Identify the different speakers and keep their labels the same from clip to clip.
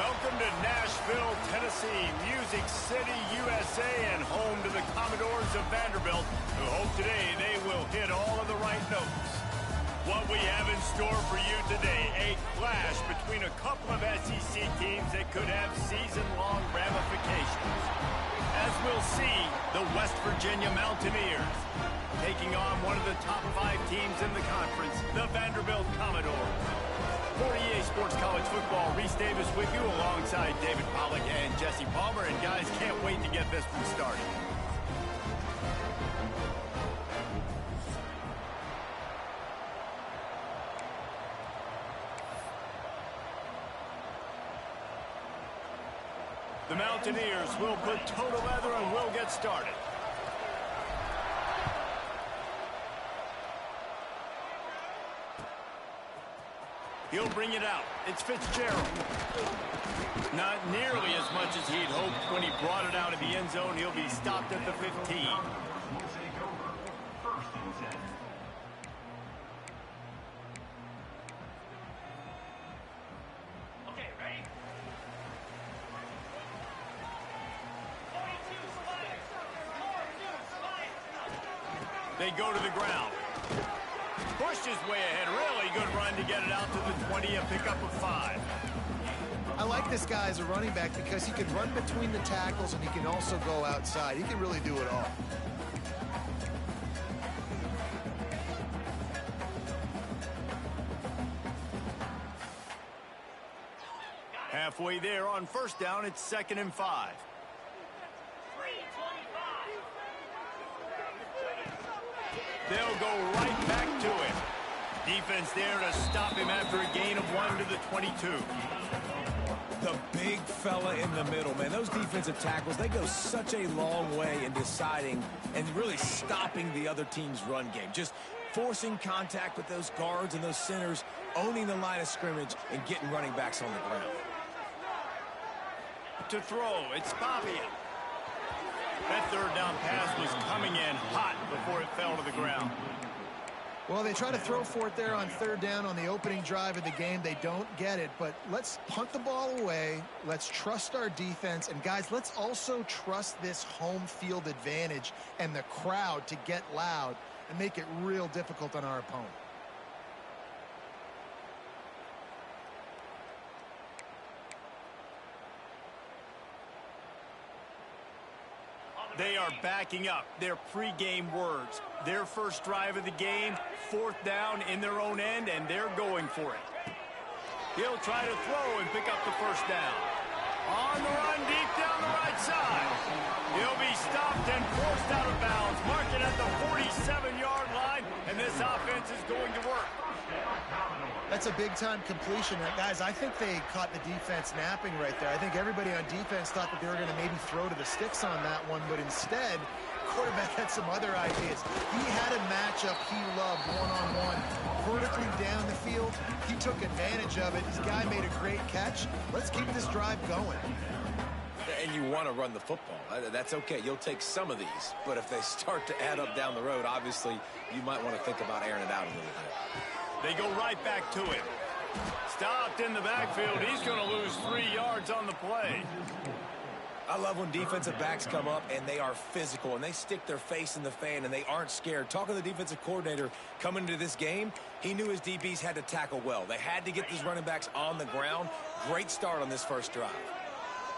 Speaker 1: Welcome to Nashville, Tennessee, Music City, USA, and home to the Commodores of Vanderbilt, who hope today they will hit all of the right notes. What we have in store for you today, a clash between a couple of SEC teams that could have season-long ramifications. As we'll see, the West Virginia Mountaineers taking on one of the top 5 teams in the conference, the Vanderbilt Commodores. For EA Sports College Football, Reese Davis with you alongside David Pollack and Jesse Palmer. And guys, can't wait to get this one started. The Mountaineers will put total leather and will get started. He'll bring it out. It's Fitzgerald. Not nearly as much as he'd hoped when he brought it out of the end zone. He'll be stopped at the 15.
Speaker 2: Okay, ready?
Speaker 1: They go to the ground. Pushed his way ahead. Really good run to get it out to the 20 and pick up a 5.
Speaker 3: I like this guy as a running back because he can run between the tackles and he can also go outside. He can really do it all.
Speaker 1: Halfway there on first down, it's 2nd and 5. They'll go right back to him. Defense there to stop him after a gain of 1 to the 22.
Speaker 4: The big fella in the middle, man. Those defensive tackles, they go such a long way in deciding and really stopping the other team's run game. Just forcing contact with those guards and those centers, owning the line of scrimmage, and getting running backs on the ground.
Speaker 1: To throw, it's Spavia. That third down pass was coming in hot before it fell to the ground.
Speaker 3: Well, they try to throw for it there on 3rd down on the opening drive of the game. They don't get it, but let's punt the ball away. Let's trust our defense. And, guys, let's also trust this home field advantage and the crowd to get loud and make it real difficult on our opponent.
Speaker 1: They are backing up their pregame words. Their first drive of the game, 4th down in their own end, and they're going for it. He'll try to throw and pick up the first down. On the run deep down the right side. He'll be stopped and forced out of bounds. Mark it at the 47-yard line, and this offense is going to work.
Speaker 3: That's a big-time completion. Guys, I think they caught the defense napping right there. I think everybody on defense thought that they were going to maybe throw to the sticks on that one, but instead, quarterback had some other ideas. He had a matchup he loved one-on-one, vertically down the field. He took advantage of it. His guy made a great catch. Let's keep this drive going.
Speaker 4: And you want to run the football. That's okay. You'll take some of these. But if they start to add up down the road, obviously, you might want to think about airing it out a little bit.
Speaker 1: They go right back to him. Stopped in the backfield. He's going to lose 3 yards on the play.
Speaker 4: I love when defensive backs come up and they are physical and they stick their face in the fan and they aren't scared. Talking to the defensive coordinator coming into this game, he knew his DBs had to tackle well. They had to get these running backs on the ground. Great start on this first drive.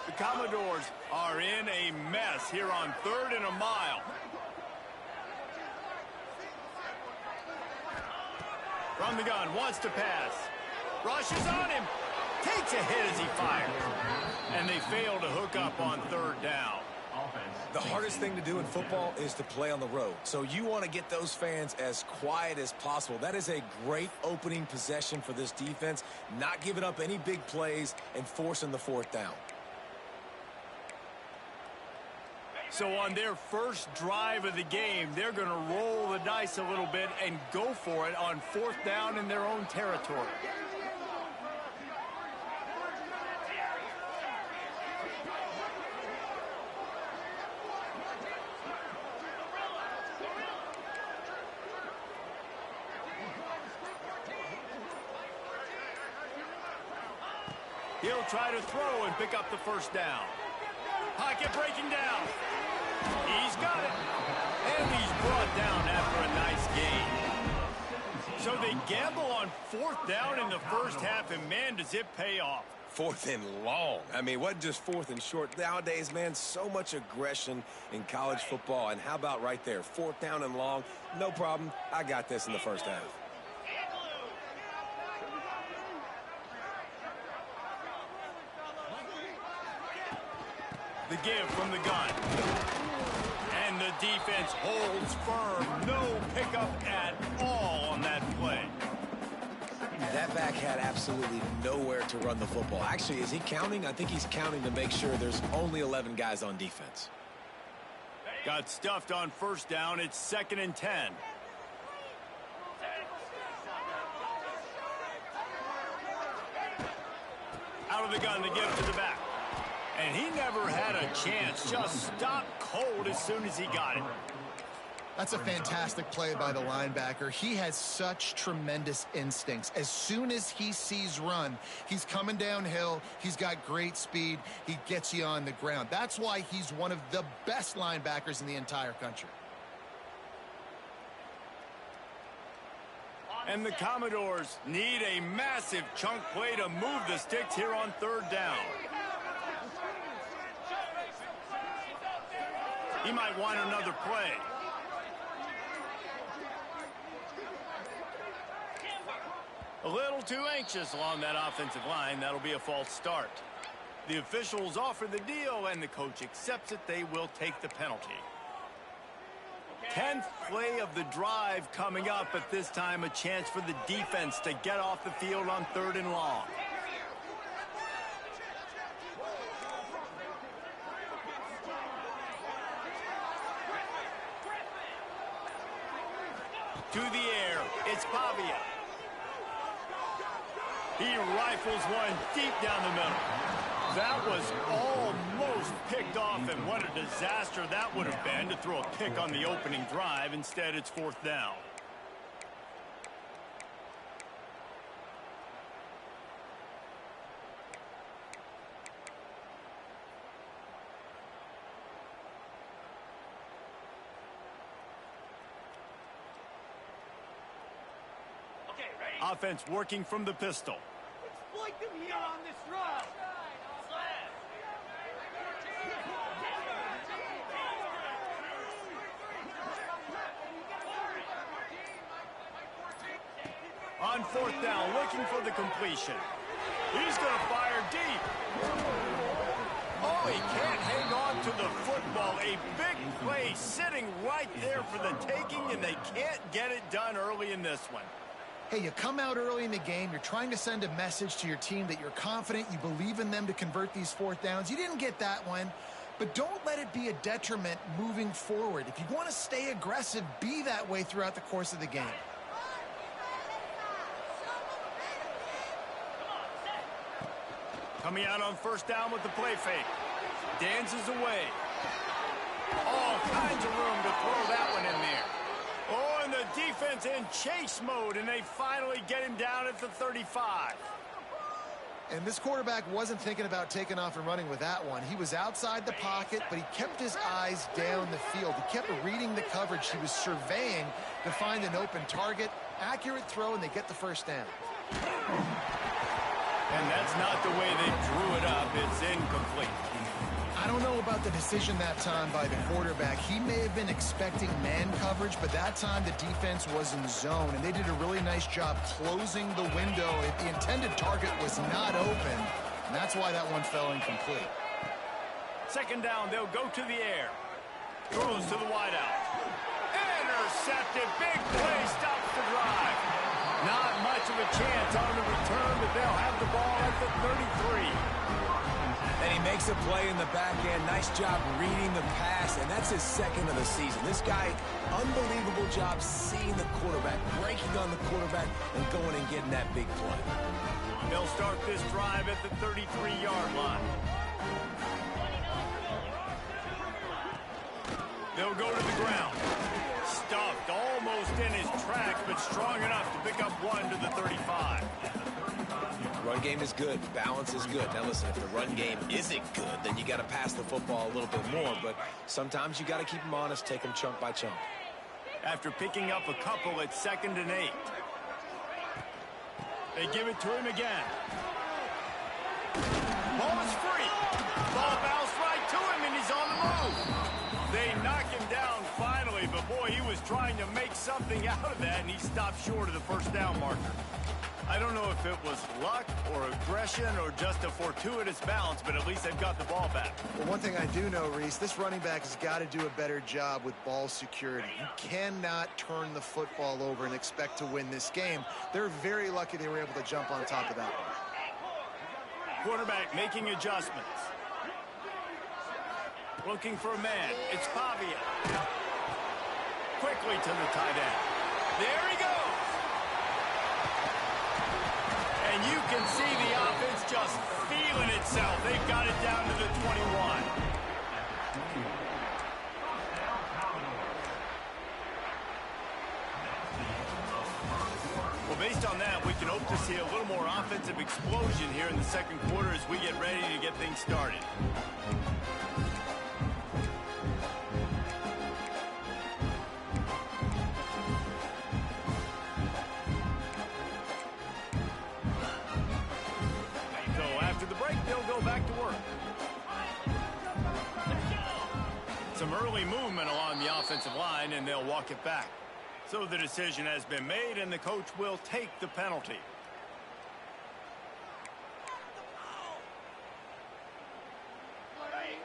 Speaker 1: The Commodores are in a mess here on 3rd and a mile. From the gun, wants to pass. Rushes on him. Takes a hit as he fires. And they fail to hook up on 3rd down.
Speaker 4: The hardest thing to do in football is to play on the road. So you want to get those fans as quiet as possible. That is a great opening possession for this defense. Not giving up any big plays and forcing the 4th down.
Speaker 1: So on their first drive of the game, they're going to roll the dice a little bit and go for it on 4th down in their own territory. He'll try to throw and pick up the first down. Pocket breaking down. He's got it. And he's brought down after a nice gain. So they gamble on 4th down in the first half, and man, does it pay off.
Speaker 4: 4th and long. I mean, what just 4th and short? Nowadays, man, so much aggression in college football. And how about right there? 4th down and long. No problem. I got this in the first half.
Speaker 1: The give from the gun. And the defense holds firm. No pickup at all on that play.
Speaker 4: That back had absolutely nowhere to run the football. Actually, is he counting? I think he's counting to make sure there's only 11 guys on defense.
Speaker 1: Got stuffed on 1st down. It's 2nd and 10. Out of the gun to give to the back. And he never had a chance. Just stopped cold as soon as he got it.
Speaker 3: That's a fantastic play by the linebacker. He has such tremendous instincts. As soon as he sees run, he's coming downhill. He's got great speed. He gets you on the ground. That's why he's one of the best linebackers in the entire country.
Speaker 1: And the Commodores need a massive chunk play to move the sticks here on 3rd down. He might want another play. A little too anxious along that offensive line. That'll be a false start. The officials offer the deal, and the coach accepts it. They will take the penalty. 10th play of the drive coming up, but this time a chance for the defense to get off the field on 3rd and long. To the air, it's Pavia. He rifles one deep down the middle. That was almost picked off, and what a disaster that would have been to throw a pick on the opening drive. Instead, it's 4th down. Offense working from the pistol.
Speaker 2: Exploit them here on this run.
Speaker 1: On 4th down, looking for the completion. He's going to fire deep. Oh, he can't hang on to the football. A big play sitting right there for the taking, and they can't get it done early in this one.
Speaker 3: Hey, you come out early in the game, you're trying to send a message to your team that you're confident, you believe in them to convert these 4th downs. You didn't get that one, but don't let it be a detriment moving forward. If you want to stay aggressive, be that way throughout the course of the game.
Speaker 1: Coming out on 1st down with the play fake. Dances away. All kinds of room to throw that one in there. Oh, and the defense in chase mode, and they finally get him down at the 35.
Speaker 3: And this quarterback wasn't thinking about taking off and running with that one. He was outside the pocket, but he kept his eyes down the field. He kept reading the coverage. He was surveying to find an open target. Accurate throw, and they get the 1st down.
Speaker 1: And that's not the way they drew it up. It's incomplete.
Speaker 3: I don't know about the decision that time by the quarterback. He may have been expecting man coverage, but that time the defense was in zone, and they did a really nice job closing the window. The intended target was not open, and that's why that one fell incomplete.
Speaker 1: 2nd down, they'll go to the air. Throws to the wideout. Intercepted. Big play stops the drive. Not much of a chance on the return, but they'll have the ball at the 33.
Speaker 4: And he makes a play in the back end. Nice job reading the pass, and that's his 2nd of the season. This guy, unbelievable job seeing the quarterback, breaking on the quarterback, and going and getting that big play.
Speaker 1: They'll start this drive at the 33-yard line. They'll go to the ground. Stuffed almost in his tracks, but strong enough to pick up one to the 35.
Speaker 4: Run game is good. Balance is good. Now, listen, if the run game isn't good, then you got to pass the football a little bit more. But sometimes you got to keep them honest, take them chunk by chunk.
Speaker 1: After picking up a couple at 2nd and 8. They give it to him again. Ball is free. Ball bounced right to him, and he's on the move. They knock him down finally, but boy, he was trying to make something out of that, and he stopped short of the first down marker. I don't know if it was luck or aggression or just a fortuitous bounce, but at least they've got the ball back.
Speaker 3: Well, one thing I do know, Reese, this running back has got to do a better job with ball security. You cannot turn the football over and expect to win this game. They're very lucky they were able to jump on top of that one.
Speaker 1: Quarterback making adjustments. Looking for a man. It's Pavia. Quickly to the tight end. There he goes. And you can see the offense just feeling itself. They've got it down to the 21. Well, based on that, we can hope to see a little more offensive explosion here in the second quarter as we get ready to get things started. Some early movement along the offensive line, and they'll walk it back. So the decision has been made, and the coach will take the penalty.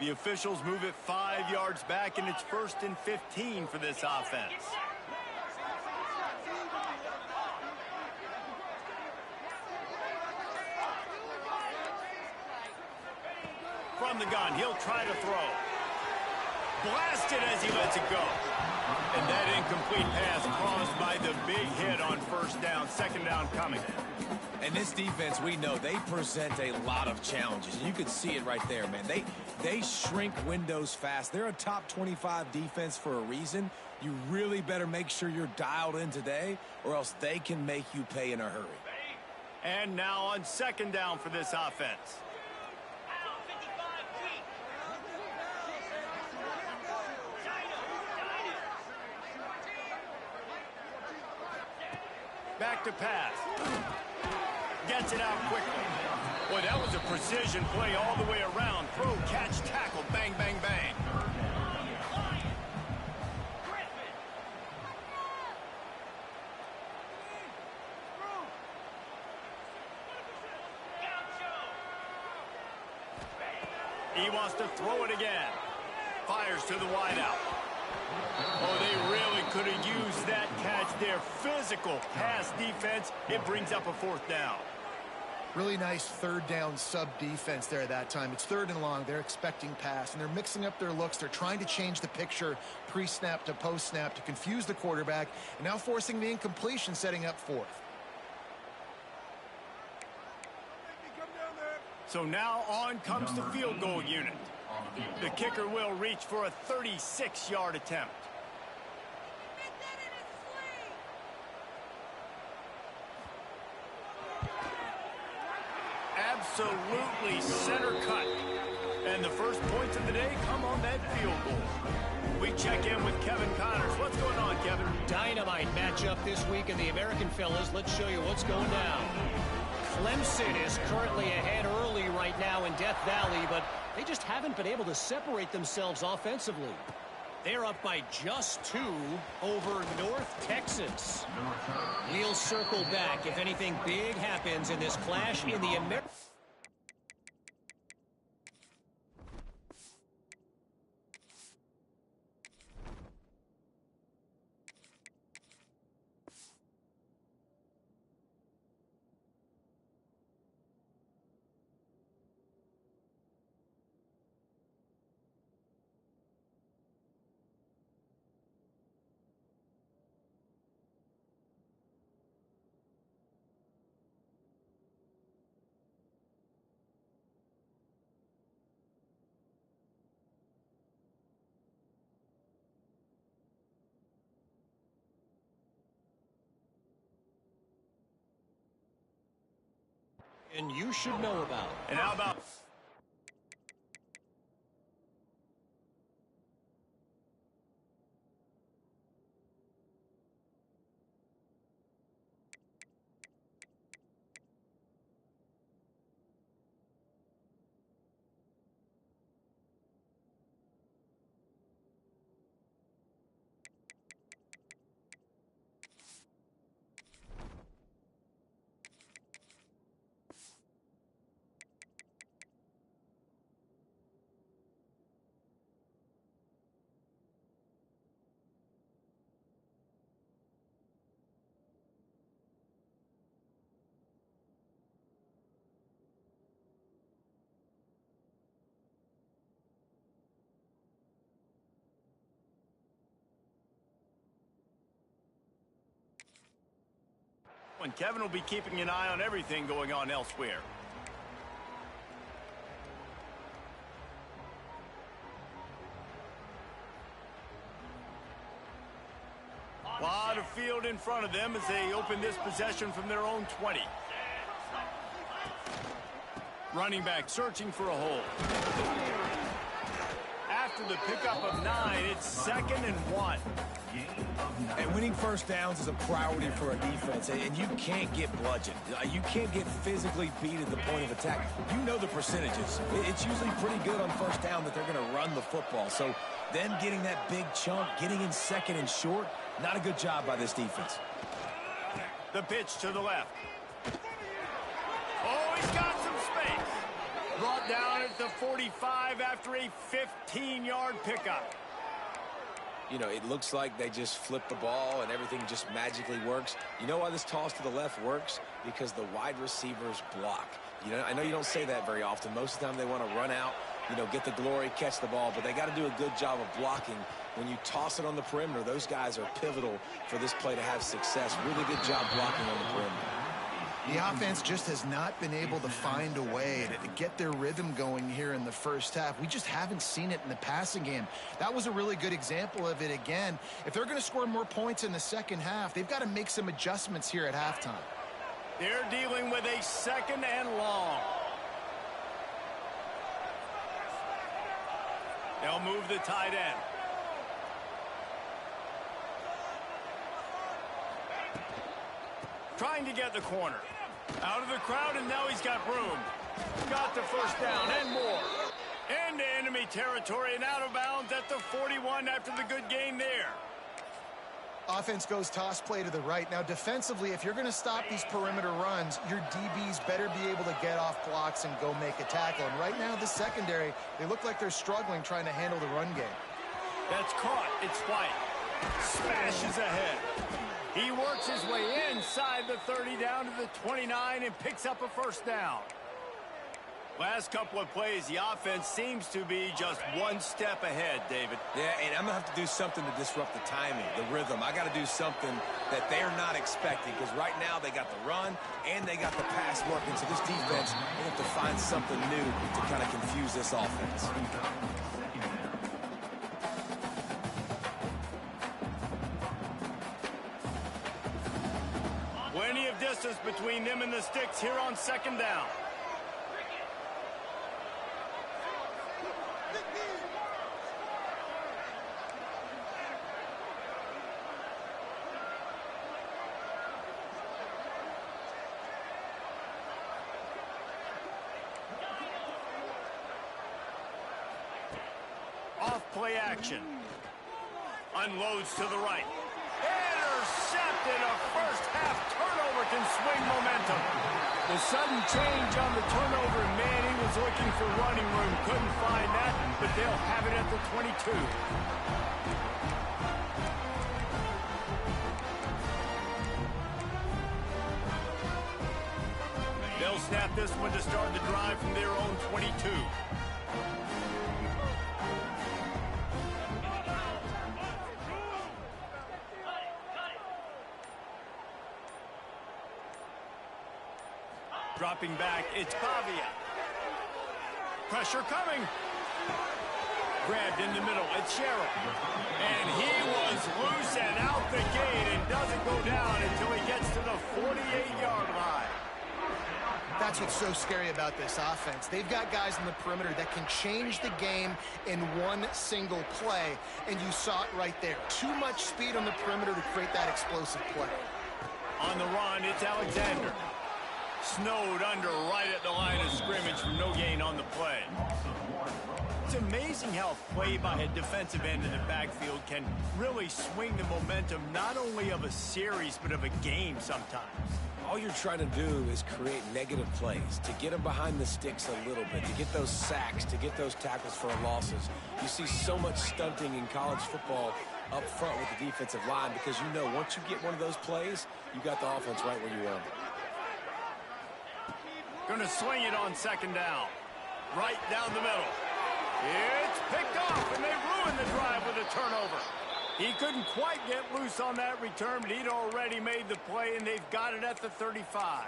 Speaker 1: The officials move it 5 yards back, and it's 1st and 15 for this offense. From the gun, he'll try to throw. Blasted as he lets it go. And that incomplete pass caused by the big hit on 1st down. 2nd down coming.
Speaker 4: And this defense, we know, they present a lot of challenges. You can see it right there, man. They shrink windows fast. They're a top 25 defense for a reason. You really better make sure you're dialed in today, or else they can make you pay in a hurry.
Speaker 1: And now on 2nd down for this offense. Back to pass. Gets it out quickly. Boy, that was a precision play all the way around. Throw, catch, tackle, bang, bang, bang. He wants to throw it again. Fires to the wideout. Oh, they really could have used that catch there. Physical pass defense. It brings up a 4th down.
Speaker 3: Really nice 3rd down sub defense there that time. It's 3rd and long. They're expecting pass, and they're mixing up their looks. They're trying to change the picture pre-snap to post-snap to confuse the quarterback, and now forcing the incompletion, setting up 4th.
Speaker 1: So now on comes the field goal unit. The kicker will reach for a 36-yard attempt. Absolutely center cut. And the first points of the day come on that field goal. We check in with Kevin Connors. What's going on, Kevin?
Speaker 5: Dynamite matchup this week in the American fellas. Let's show you what's going down. Clemson is currently ahead early right now in Death Valley, but they just haven't been able to separate themselves offensively. They're up by just 2 over North Texas. We'll circle back if anything big happens in this clash in the American. And you should know about.
Speaker 1: And how about... And Kevin will be keeping an eye on everything going on elsewhere. A lot of field in front of them as they open this possession from their own 20. Running back searching for a hole. After the pickup of 9, it's 2nd and 1.
Speaker 4: And winning first downs is a priority for a defense, and you can't get bludgeoned. You can't get physically beat at the point of attack. You know the percentages. It's usually pretty good on first down that they're going to run the football. So them getting that big chunk, getting in 2nd and short, not a good job by this defense.
Speaker 1: The pitch to the left. Oh, he's got some space. Brought down at the 45 after a 15-yard pickup.
Speaker 4: You know, it looks like they just flip the ball and everything just magically works. You know why this toss to the left works? Because the wide receivers block. You know, I know you don't say that very often. Most of the time they want to run out, you know, get the glory, catch the ball, but they got to do a good job of blocking. When you toss it on the perimeter, those guys are pivotal for this play to have success. Really good job blocking on the perimeter.
Speaker 3: The offense just has not been able to find a way to get their rhythm going here in the first half. We just haven't seen it in the passing game. That was a really good example of it again. If they're going to score more points in the second half, they've got to make some adjustments here at halftime.
Speaker 1: They're dealing with a 2nd and long. They'll move the tight end. Trying to get the corner. Out of the crowd, and now he's got room. Got the first down and more. Into enemy territory and out of bounds at the 41 after the good gain there.
Speaker 3: Offense goes toss play to the right. Now, defensively, if you're going to stop these perimeter runs, your DBs better be able to get off blocks and go make a tackle. And right now, the secondary, they look like they're struggling trying to handle the run game.
Speaker 1: That's caught. It's White. Smashes ahead. He works his way inside the 30 down to the 29 and picks up a first down. Last couple of plays, the offense seems to be just one step ahead, David.
Speaker 4: Yeah, and I'm going to have to do something to disrupt the timing, the rhythm. I got to do something that they're not expecting, because right now they got the run and they got the pass working. So this defense, they have to find something new to kind of confuse this offense.
Speaker 1: Plenty of distance between them and the sticks here on 2nd down. Off play action. Unloads to the right. Intercepted. A first half turnover can swing momentum. The sudden change on the turnover, man, he was looking for running room. Couldn't find that, but they'll have it at the 22. They'll snap this one to start the drive from their own 22. Dropping back, it's Pavia. Pressure coming. Grabbed in the middle, it's Sherrill. And he was loose and out the gate and doesn't go down until he gets to the 48-yard line.
Speaker 3: that's what's so scary about this offense. They've got guys in the perimeter that can change the game in one single play, and you saw it right there. Too much speed on the perimeter to create that explosive play.
Speaker 1: On the run, it's Alexander. Snowed under right at the line of scrimmage from no gain on the play. It's amazing how a play by a defensive end in the backfield can really swing the momentum not only of a series but of a game sometimes.
Speaker 4: All you're trying to do is create negative plays, to get them behind the sticks a little bit, to get those sacks, to get those tackles for losses. You see so much stunting in college football up front with the defensive line because you know once you get one of those plays, you got the offense right where you want it.
Speaker 1: Going to swing it on second down. Right down the middle. It's picked off, and they ruined the drive with a turnover. He couldn't quite get loose on that return, but he'd already made the play, and they've got it at the 35.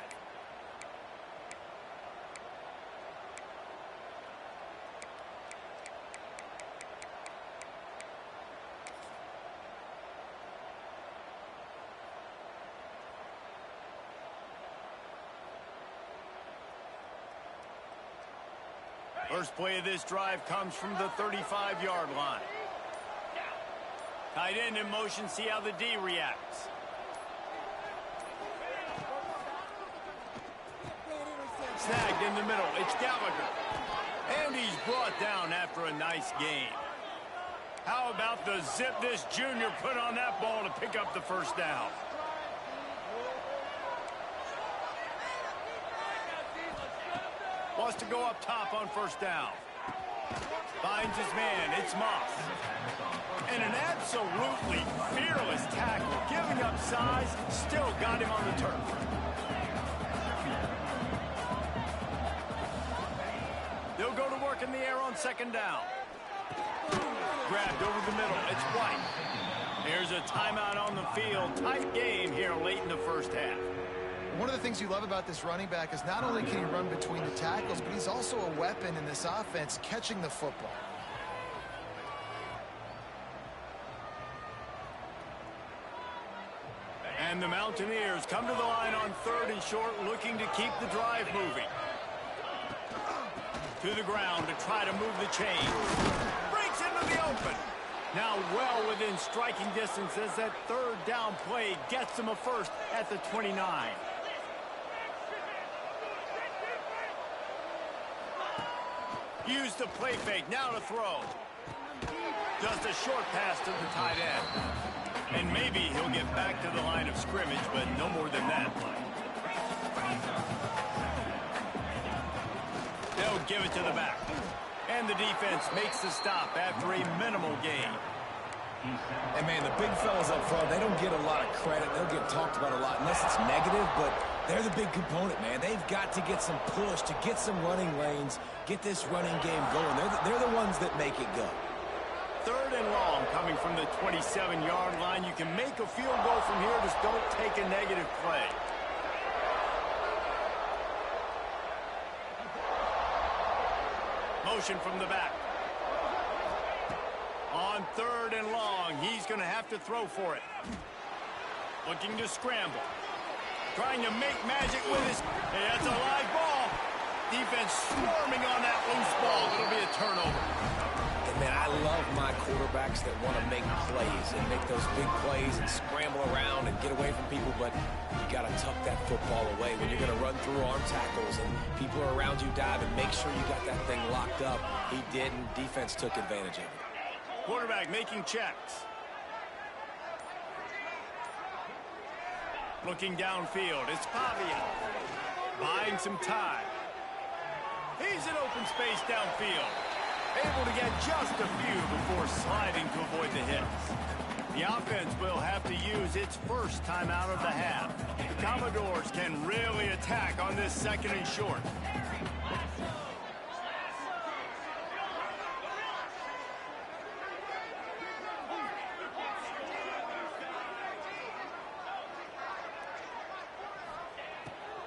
Speaker 1: First play of this drive comes from the 35-yard line. Tight end in motion, see how the D reacts. Snagged in the middle, it's Gallagher. And he's brought down after a nice gain. How about the zip this junior put on that ball to pick up the first down? Wants to go up top on first down. Finds his man, it's Moss. And an absolutely fearless tackle, giving up size, still got him on the turf. They'll go to work in the air on second down. Grabbed over the middle, it's White. Here's a timeout on the field. Tight game here late in the first half.
Speaker 3: One of the things you love about this running back is not only can he run between the tackles, but he's also a weapon in this offense, catching the football.
Speaker 1: And the Mountaineers come to the line on third and short, looking to keep the drive moving. To the ground to try to move the chain. Breaks into the open. Now well within striking distance as that third down play gets them a first at the 29. Use the play fake, now to throw. Just a short pass to the tight end. And maybe he'll get back to the line of scrimmage, but no more than that. They'll give it to the back. And the defense makes the stop after a minimal gain.
Speaker 4: And, man, the big fellas up front, they don't get a lot of credit. They'll get talked about a lot unless it's negative, but they're the big component, man. They've got to get some push, to get some running lanes, get this running game going. They're the ones that make it go.
Speaker 1: Third and long coming from the 27-yard line. You can make a field goal from here, just don't take a negative play. Motion from the back. On third and long, he's going to have to throw for it. Looking to scramble. Trying to make magic with his... Hey, that's a live ball. Defense swarming on that loose ball. It'll be a turnover.
Speaker 4: And, man, I love my quarterbacks that want to make plays and make those big plays and scramble around and get away from people, but you got to tuck that football away when you're going to run through arm tackles and people are around you diving. Make sure you got that thing locked up. He didn't. Defense took advantage of it.
Speaker 1: Quarterback making checks. Looking downfield, it's Pavia. Buying some time. He's in open space downfield. Able to get just a few before sliding to avoid the hits. The offense will have to use its first timeout of the half. The Commodores can really attack on this second and short.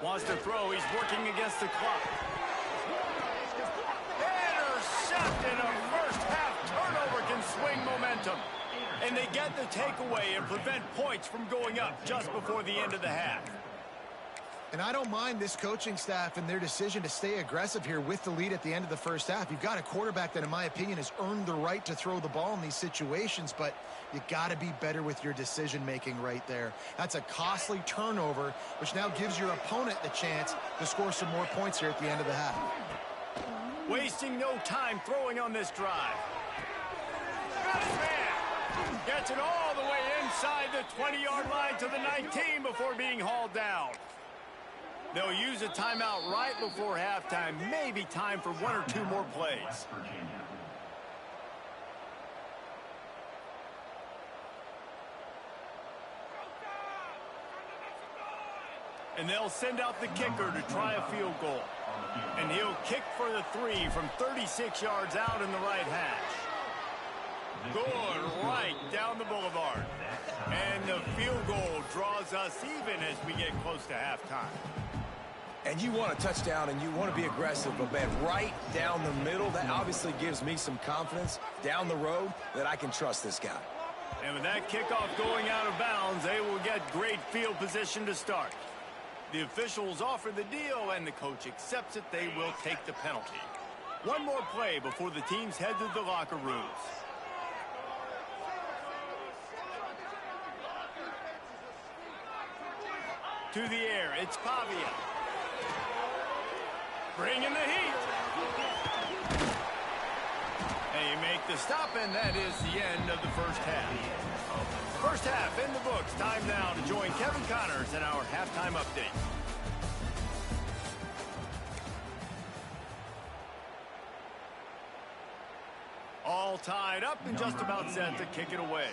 Speaker 1: Wants to throw. He's working against the clock. Intercepted. A first-half turnover can swing momentum. And they get the takeaway and prevent points from going up just before the end of the half.
Speaker 3: And I don't mind this coaching staff and their decision to stay aggressive here with the lead at the end of the first half. You've got a quarterback that, in my opinion, has earned the right to throw the ball in these situations, but you got to be better with your decision-making right there. That's a costly turnover, which now gives your opponent the chance to score some more points here at the end of the half.
Speaker 1: Wasting no time throwing on this drive. Got his man. Gets it all the way inside the 20-yard line to the 19 before being hauled down. They'll use a timeout right before halftime. Maybe time for one or two more plays. And they'll send out the kicker to try a field goal. And he'll kick for the 3 from 36 yards out in the right hash. Good, right down the boulevard. And the field goal draws us even as we get close to halftime.
Speaker 4: And you want a touchdown and you want to be aggressive, but man, right down the middle, that obviously gives me some confidence down the road that I can trust this guy.
Speaker 1: And with that kickoff going out of bounds, they will get great field position to start. The officials offer the deal, and the coach accepts it. They will take the penalty. One more play before the teams head to the locker rooms. To the air, it's Pavia. Bringing the heat. And you make the stop, and that is the end of the first half. First half in the books. Time now to join Kevin Connors in our halftime update. All tied up and just about set to kick it away.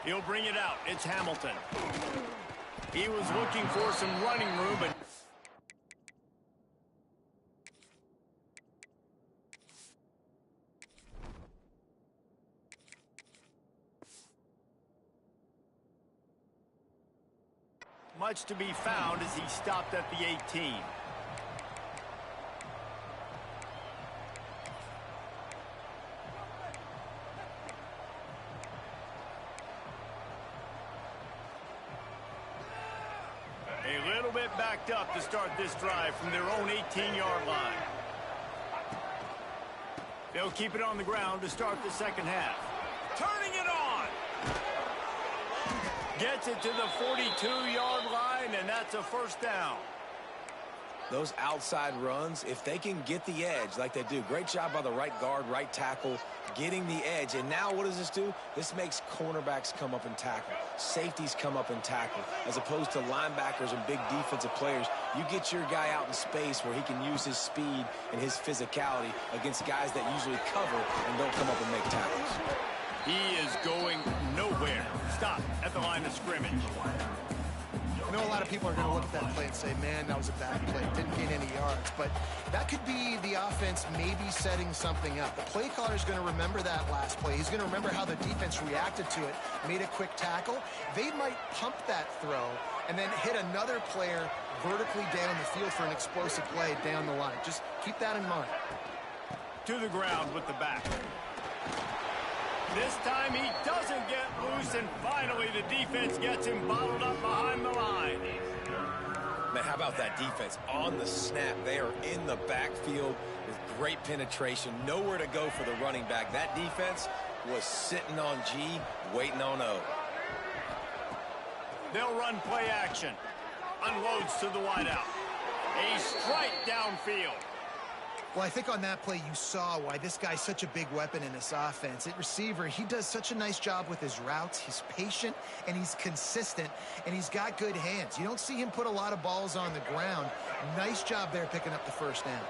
Speaker 1: He'll bring it out. It's Hamilton. He was looking for some running room, but much to be found as he stopped at the 18. A little bit backed up to start this drive from their own 18-yard line. They'll keep it on the ground to start the second half. Turning it on! Gets it to the 42-yard line, and that's a first down.
Speaker 4: Those outside runs, if they can get the edge like they do, great job by the right guard, right tackle, getting the edge. And now what does this do? This makes cornerbacks come up and tackle. Safeties come up and tackle. As opposed to linebackers and big defensive players, you get your guy out in space where he can use his speed and his physicality against guys that usually cover and don't come up and make tackles.
Speaker 1: He is going nowhere. Stop at the line of scrimmage.
Speaker 3: I know a lot of people are going to look at that play and say, man, that was a bad play. Didn't gain any yards. But that could be the offense maybe setting something up. The play caller is going to remember that last play. He's going to remember how the defense reacted to it, made a quick tackle. They might pump that throw and then hit another player vertically down the field for an explosive play down the line. Just keep that in mind.
Speaker 1: To the ground with the back. This time he doesn't get loose, and finally the defense gets him bottled up behind the line.
Speaker 4: Man, how about that defense? On the snap, they are in the backfield with great penetration. Nowhere to go for the running back. That defense was sitting on G, waiting on O.
Speaker 1: They'll run play action. Unloads to the wideout. A strike downfield.
Speaker 3: Well, I think on that play you saw why this guy's such a big weapon in this offense. At receiver, he does such a nice job with his routes. He's patient, and he's consistent, and he's got good hands. You don't see him put a lot of balls on the ground. Nice job there picking up the first down.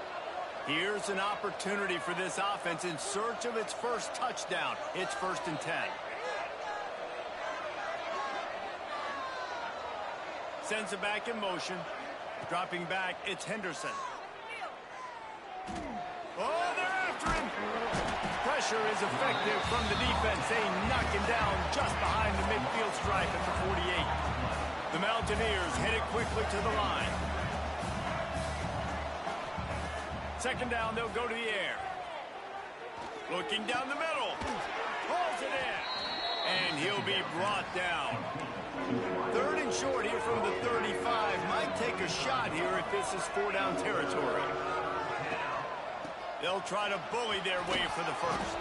Speaker 1: Here's an opportunity for this offense in search of its first touchdown. It's 1st and 10. Sends it back in motion. Dropping back, it's Henderson. Oh, they're after him. Pressure is effective from the defense. They knock him down just behind the midfield stripe at the 48. The Mountaineers headed quickly to the line. Second down, they'll go to the air. Looking down the middle. Pulls it in. And he'll be brought down. Third and short here from the 35. Might take a shot here if this is 4-down territory. They'll try to bully their way for the first.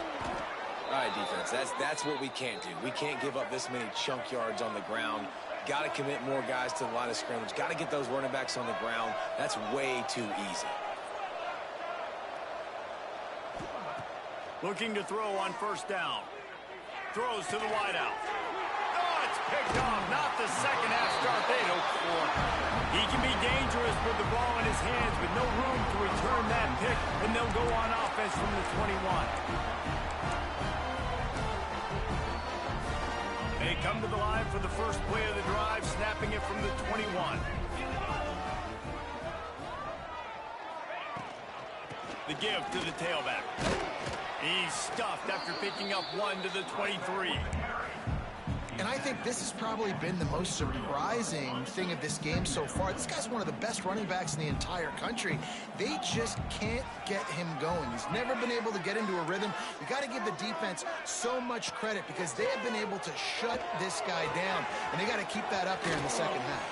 Speaker 4: All right, defense, that's what we can't do. We can't give up this many chunk yards on the ground. Got to commit more guys to the line of scrimmage. Got to get those running backs on the ground. That's way too easy.
Speaker 1: Looking to throw on first down. Throws to the wideout. Oh, it's picked off. Not the second half start they'd hoped for. He can be dangerous with the ball in his hands, but no room to return that pick, and they'll go on offense from the 21. They come to the line for the first play of the drive, snapping it from the 21. The give to the tailback. He's stuffed after picking up one to the 23.
Speaker 3: And I think this has probably been the most surprising thing of this game so far. This guy's one of the best running backs in the entire country. They just can't get him going. He's never been able to get into a rhythm. You got to give the defense so much credit because they have been able to shut this guy down, and they got to keep that up here in the second half.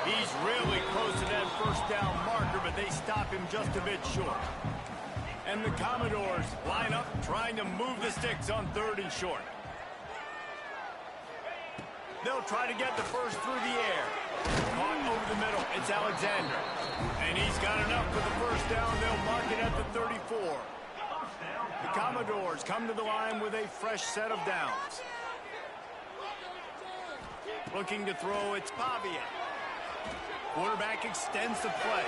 Speaker 1: He's really close to that first down marker, but they stop him just a bit short. And the Commodores line up trying to move the sticks on third and short. They'll try to get the first through the air. Caught over the middle. It's Alexander. And he's got enough for the first down. They'll mark it at the 34. The Commodores come to the line with a fresh set of downs. Looking to throw, it's Pavia. Quarterback extends the play.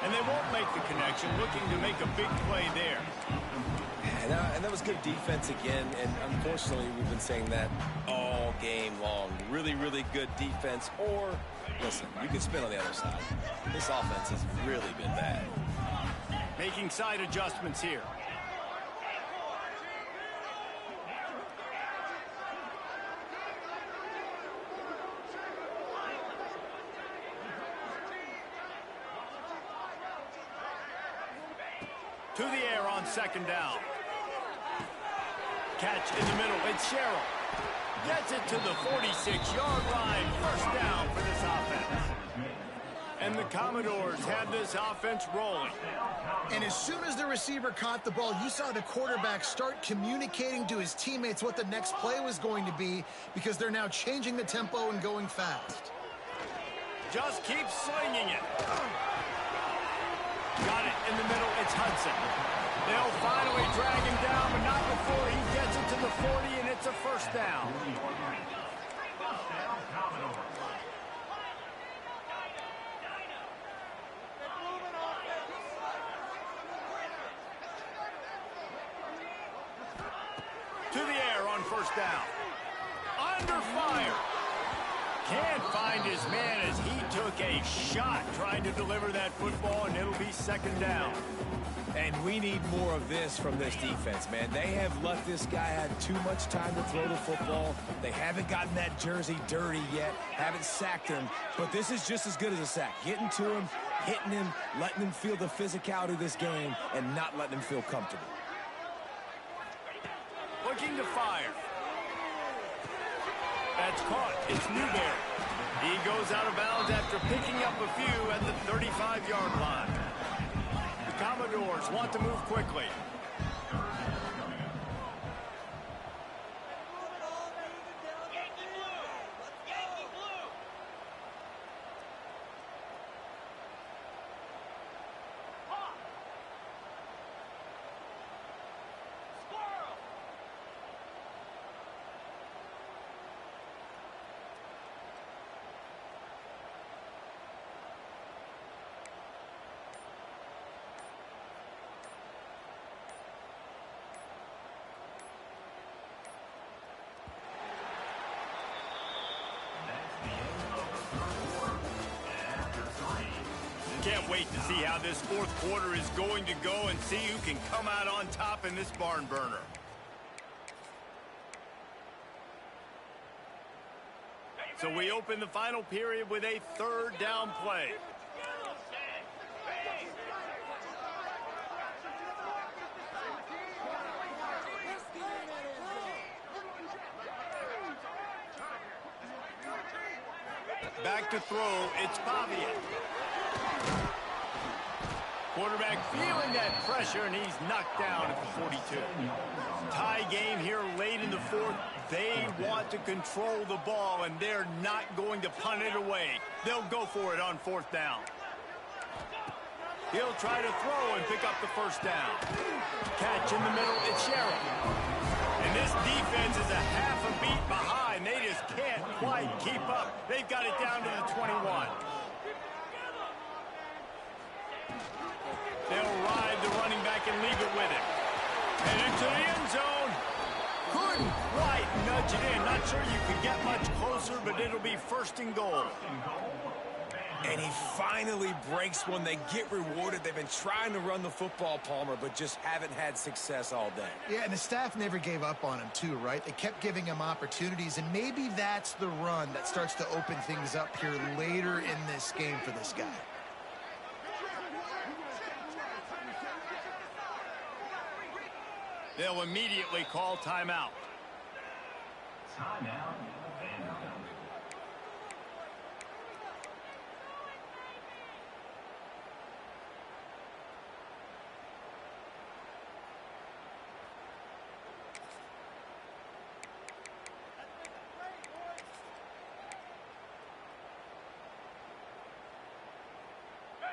Speaker 1: And they won't make the connection, looking to make a big play there.
Speaker 4: And that was good defense again, and unfortunately we've been saying that all game long. Really, really good defense, or, listen, you can spin on the other side. This offense has really been bad.
Speaker 1: Making side adjustments here. To the air on second down. Catch in the middle. It's Sherrill. Gets it to the 46-yard line. First down for this offense. And the Commodores have this offense rolling.
Speaker 3: And as soon as the receiver caught the ball, you saw the quarterback start communicating to his teammates what the next play was going to be because they're now changing the tempo and going fast.
Speaker 1: Just keep slinging it. Got it in the middle. It's Hudson. They'll finally drag him down, but not before he gets it to the 40, and it's a first down. To the air on first down. Under fire. Can't find his man as he took a shot trying to deliver that football, and it'll be second down.
Speaker 4: And we need more of this from this defense, man. They have let this guy have too much time to throw the football. They haven't gotten that jersey dirty yet, haven't sacked him, but this is just as good as a sack. Getting to him, hitting him, letting him feel the physicality of this game, and not letting him feel comfortable.
Speaker 1: Looking to fire. That's caught. It's Newberry. He goes out of bounds after picking up a few at the 35-yard line. The Commodores want to move quickly. Can't wait to see how this fourth quarter is going to go and see who can come out on top in this barn burner. So we open the final period with a third down play. Back to throw, it's Pavia. Quarterback feeling that pressure, and he's knocked down at the 42. Tie game here late in the fourth. They want to control the ball, and they're not going to punt it away. They'll go for it on fourth down. He'll try to throw and pick up the first down. Catch in the middle, it's Sheriff. And this defense is a half a beat behind. They just can't quite keep up. They've got it down to the 21. They'll ride the running back and leave it with him. And into the end zone. Couldn't quite nudge it in. Not sure you could get much closer, but it'll be first and goal.
Speaker 4: And he finally breaks one. They get rewarded. They've been trying to run the football, Palmer, but just haven't had success all day.
Speaker 3: Yeah, and the staff never gave up on him, too, right? They kept giving him opportunities, and maybe that's the run that starts to open things up here later in this game for this guy.
Speaker 1: They'll immediately call timeout.
Speaker 6: Timeout.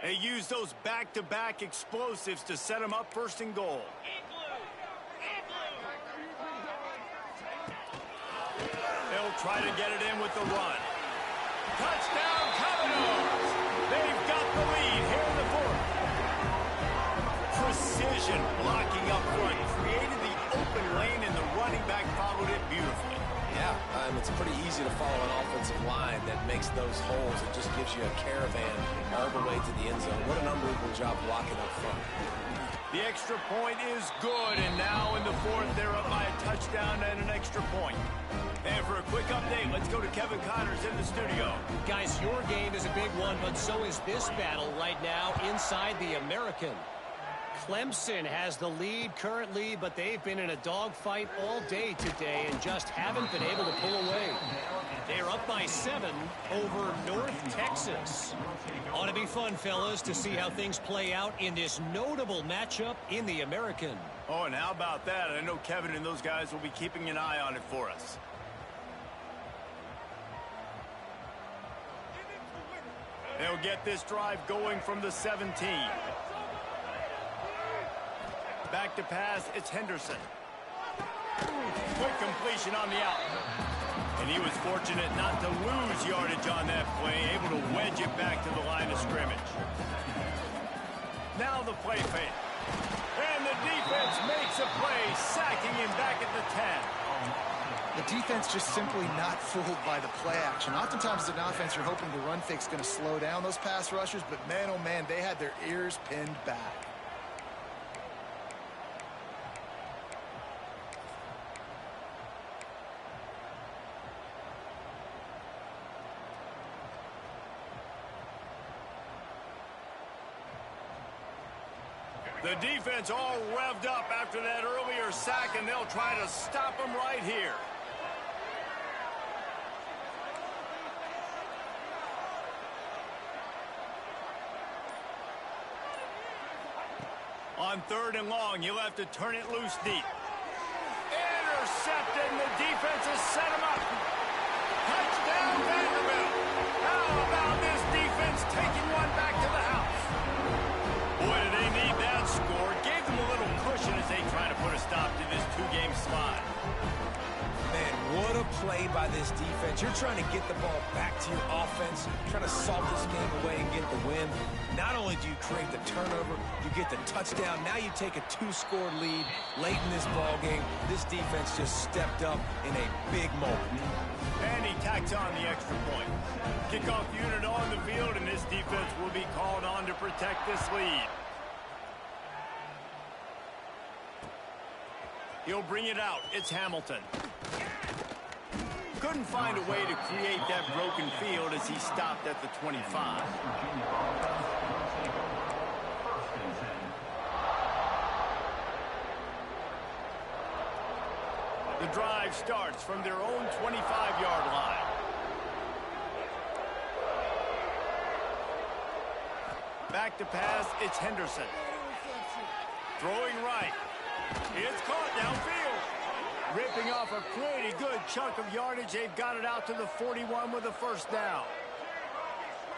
Speaker 1: They use those back-to-back explosives to set them up first and goal. They'll try to get it in with the run. Touchdown, Commodores! They've got the lead here in the fourth. Precision blocking up front. Created the open lane, and the running back followed it beautifully.
Speaker 4: Yeah, it's pretty easy to follow an offensive line that makes those holes. It just gives you a caravan all the way to the end zone. What an unbelievable job blocking up front.
Speaker 1: The extra point is good, and now in the fourth, they're up by a touchdown and an extra point. And for a quick update, let's go to Kevin Connors in the studio.
Speaker 5: Guys, your game is a big one, but so is this battle right now inside the American. Clemson has the lead currently, but they've been in a dogfight all day today and just haven't been able to pull away. They're up by 7 over North Texas. Ought to be fun, fellas, to see how things play out in this notable matchup in the American.
Speaker 1: Oh, and how about that? I know Kevin and those guys will be keeping an eye on it for us. They'll get this drive going from the 17. Back to pass, it's Henderson. Quick completion on the out. And he was fortunate not to lose yardage on that play, able to wedge it back to the line of scrimmage. Now the play fake. And the defense makes a play, sacking him back at the 10.
Speaker 3: The defense just simply not fooled by the play action. Oftentimes as an offense, you're hoping the run fake's going to slow down those pass rushers, but man, oh man, they had their ears pinned back.
Speaker 1: The defense all revved up after that earlier sack, and they'll try to stop them right here. On third and long, you'll have to turn it loose deep. Intercepted, and the defense has set him up. Touchdown, Vanderbilt. How about this defense taking one back to the house? Boy, do they need that score. Gave them a little cushion as they try to put a stop to this two-game slide.
Speaker 4: Man, what a play by this defense. You're trying to get the ball back to your offense, trying to salt this game away and get the win. Not only do you create the turnover, you get the touchdown. Now you take a 2-score lead late in this ball game. This defense just stepped up in a big moment.
Speaker 1: And he tacks on the extra point. Kickoff unit on the field, and this defense will be called on to protect this lead. He'll bring it out. It's Hamilton. couldn't find a way to create that broken field as he stopped at the 25. The drive starts from their own 25-yard line. Back to pass, it's Henderson. Throwing right. It's caught downfield. Ripping off a pretty good chunk of yardage. They've got it out to the 41 with a first down.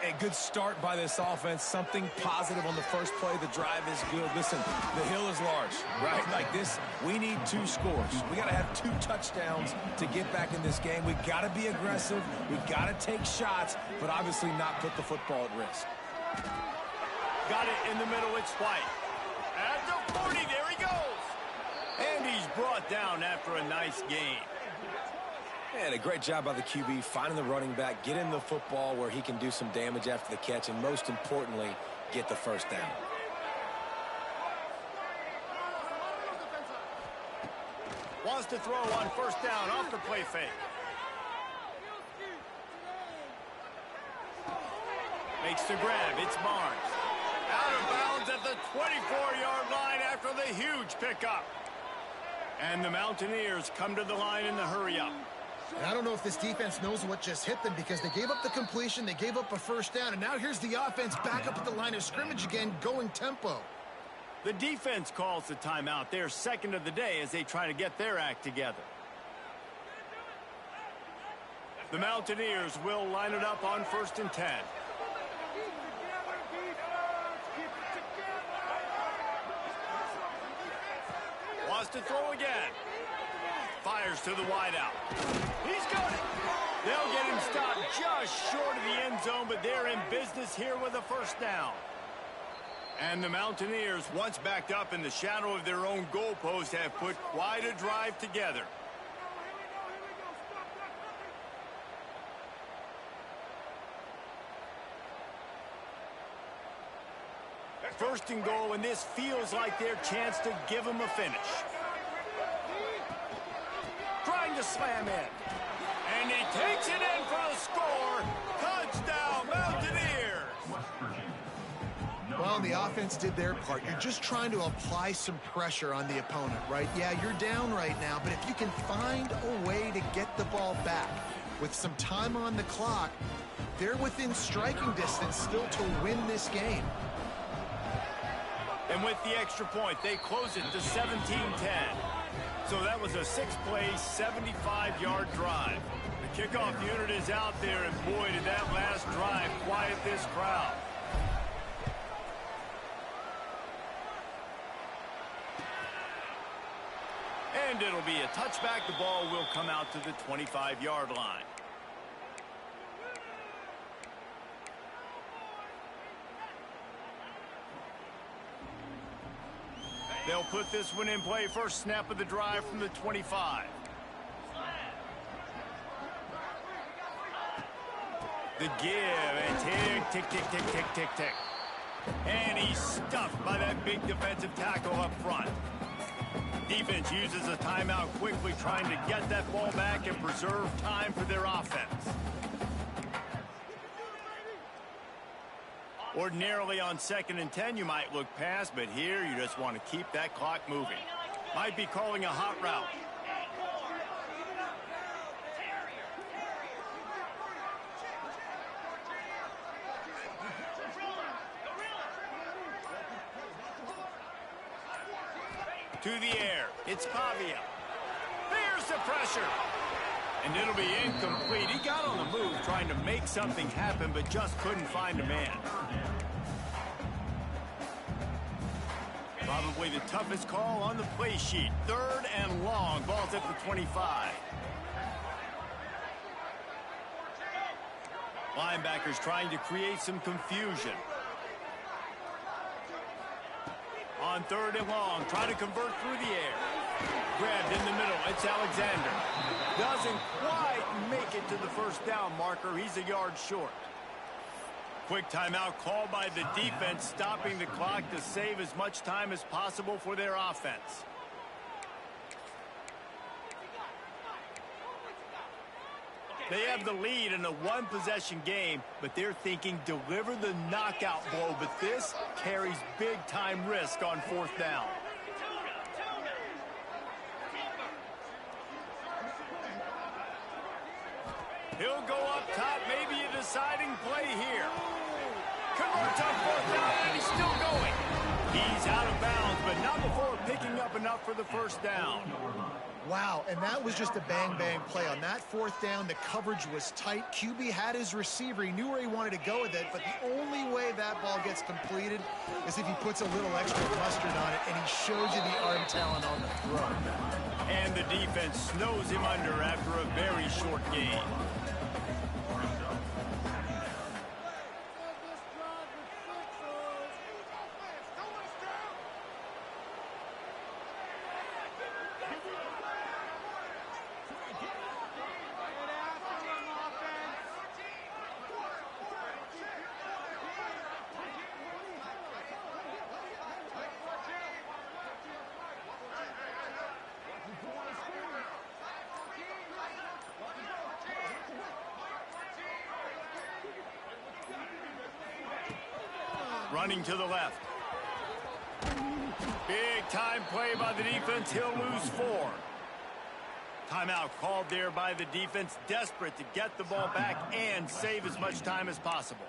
Speaker 4: A good start by this offense. Something positive on the first play. The drive is good. Listen, the hill is large, right? Like this, we need 2 scores. We got to have 2 touchdowns to get back in this game. We got to be aggressive. We got to take shots, but obviously not put the football at risk.
Speaker 1: Got it in the middle. It's White. At the 40, there he goes. And he's brought down after a nice game.
Speaker 4: And a great job by the QB finding the running back, getting the football where he can do some damage after the catch, and most importantly, get the first down.
Speaker 1: Wants to throw on first down off the play fake. Makes the grab. It's Barnes. Out of bounds at the 24-yard line after the huge pickup. And the Mountaineers come to the line in the hurry-up.
Speaker 3: And I don't know if this defense knows what just hit them, because they gave up the completion, they gave up a first down, and now here's the offense back up at the line of scrimmage again, going tempo.
Speaker 1: The defense calls the timeout. Their second of the day as they try to get their act together. The Mountaineers will line it up on 1st and 10. Wants to throw again. Fires to the wideout. He's got it. They'll get him stopped just short of the end zone, but they're in business here with a first down. And the Mountaineers, once backed up in the shadow of their own goalpost, have put quite a drive together. First and goal, and this feels like their chance to give them a finish. Trying to slam in. And he takes it in for the score. Touchdown, Mountaineers.
Speaker 3: Well, the offense did their part. You're just trying to apply some pressure on the opponent, right? Yeah, you're down right now, but if you can find a way to get the ball back with some time on the clock, they're within striking distance still to win this game.
Speaker 1: And with the extra point, they close it to 17-10. So that was a 6-play, 75-yard drive. The kickoff unit is out there, and boy, did that last drive quiet this crowd. And it'll be a touchback. The ball will come out to the 25-yard line. They'll put this one in play. First snap of the drive from the 25. The give, and tick, tick, tick, tick, tick, tick, tick. And he's stuffed by that big defensive tackle up front. Defense uses a timeout quickly, trying to get that ball back and preserve time for their offense. Ordinarily on 2nd and 10, you might look past, but here you just want to keep that clock moving. Might be calling a hot route. To the air. It's Pavia. There's the pressure. And it'll be incomplete. He got on the move trying to make something happen, but just couldn't find a man. Probably the toughest call on the play sheet. 3rd and long. Ball's at the 25. Linebackers trying to create some confusion. On 3rd and long, trying to convert through the air. Grabbed in the middle, it's Alexander. Doesn't quite make it to the first down marker. He's a yard short. Quick timeout called by the defense, stopping the clock to save as much time as possible for their offense. They have the lead in a one-possession game, but they're thinking deliver the knockout blow. But this carries big-time risk on fourth down. He'll go up top, maybe a deciding play here. Converts on fourth down, and he's still going. He's out of bounds, but not before picking up enough for the first down.
Speaker 3: Wow, and that was just a bang-bang play. On that fourth down, the coverage was tight. QB had his receiver. He knew where he wanted to go with it, but the only way that ball gets completed is if he puts a little extra mustard on it, and he shows you the arm talent on the throw.
Speaker 1: And the defense snows him under after a very short gain. Running to the left. Big time play by the defense. He'll lose 4. Timeout called there by the defense, desperate to get the ball back and save as much time as possible.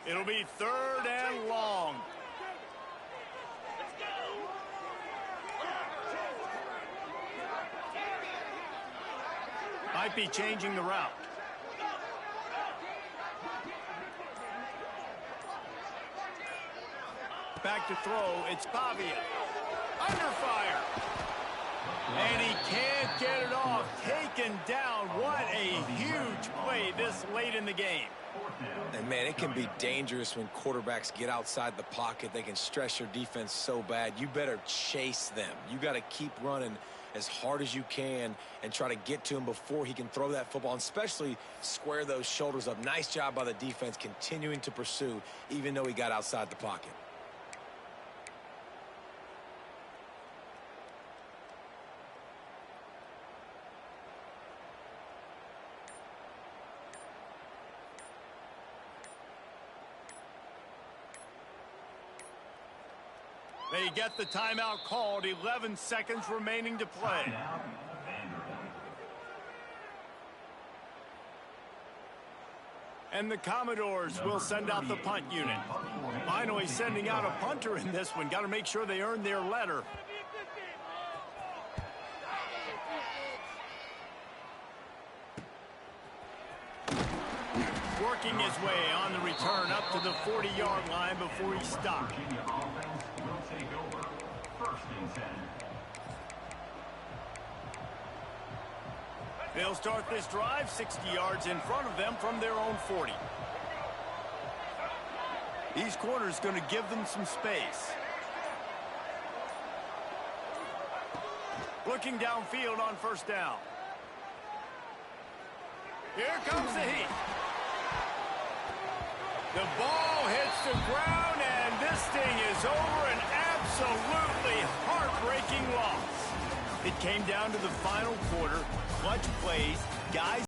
Speaker 1: It'll be 3rd and long. Might be changing the route. Back to throw. It's Pavia. Under fire. And he can't get it off. Taken down. What a huge play this late in the game.
Speaker 4: And, man, it can be dangerous when quarterbacks get outside the pocket. They can stress your defense so bad. You better chase them. You got to keep running as hard as you can and try to get to him before he can throw that football, and especially square those shoulders up. Nice job by the defense continuing to pursue even though he got outside the pocket.
Speaker 1: They get the timeout called. 11 seconds remaining to play. And the Commodores will send out the punt unit. Finally sending out a punter in this one. Got to make sure they earn their letter. Working his way on the return up to the 40-yard line before he stopped. They'll start this drive 60 yards in front of them from their own 40. These corners going to give them some space. Looking downfield on first down. Here comes the heat. The ball hits the ground, and this thing is over. An absolutely heartbreaking loss. It came down to the final quarter. Clutch plays. Guys